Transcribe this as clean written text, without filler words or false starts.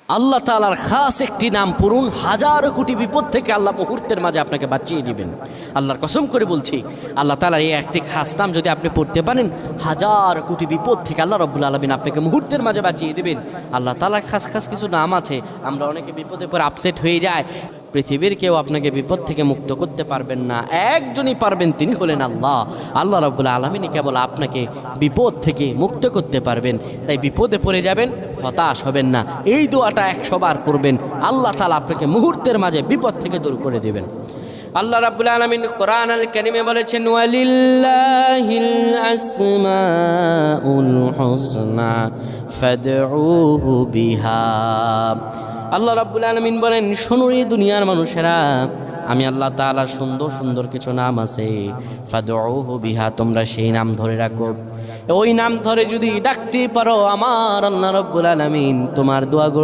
আল্লাহ তাআলার খাস একটি নাম পড়ুন, হাজারো কোটি বিপদ থেকে আল্লাহ মুহূর্তের মাঝে আপনাকে বাঁচিয়ে দিবেন। আল্লাহর কসম করে বলছি, আল্লাহ তাআলার এই একটি খাস নাম যদি আপনি পড়তে পারেন, হাজার কোটি বিপদ থেকে আল্লাহ রাব্বুল আলামিন আপনাকে মুহূর্তের মাঝে বাঁচিয়ে দিবেন। আল্লাহ তাআলার খাস খাস কিছু নাম আছে, আমরা অনেকে বিপদে পড়ে আপসেট হয়ে যায়। পৃথিবীর কেউ আপনাকে বিপদ থেকে মুক্ত করতে পারবেন না, একজনই পারবেন, তিনি হলেন আল্লাহ। আল্লাহ রাব্বুল আলামিনই কেবল আপনাকে বিপদ থেকে মুক্ত করতে পারবেন। তাই বিপদে পড়ে যাবেন, হতাশ হবেন না, এই দোয়াটা 100 বার পড়বেন, আল্লাহ তাআলা আপনাকে মুহূর্তের মাঝে বিপদ থেকে দূর করে দেবেন। আল্লাহ রাব্বুল আলামিন কোরআন আল কারীমে বলেছেন, ওয়ালিল্লাহিল আসমাউল হুসনা ফাদউহু বিহা। আল্লাহ রাব্বুল আলামিন বলেন, শোনো এই দুনিয়ার মানুষেরা, আমি আল্লাহ তাআলার সুন্দর সুন্দর কিছু নাম আছে, ফাদউহু বিহা, তোমরা সেই নাম ধরে রাখো। ওই নাম ধরে যদি ডাকতে পারো, আমার আল্লাহ রাব্বুল আলামিন তোমার দোয়াগুলো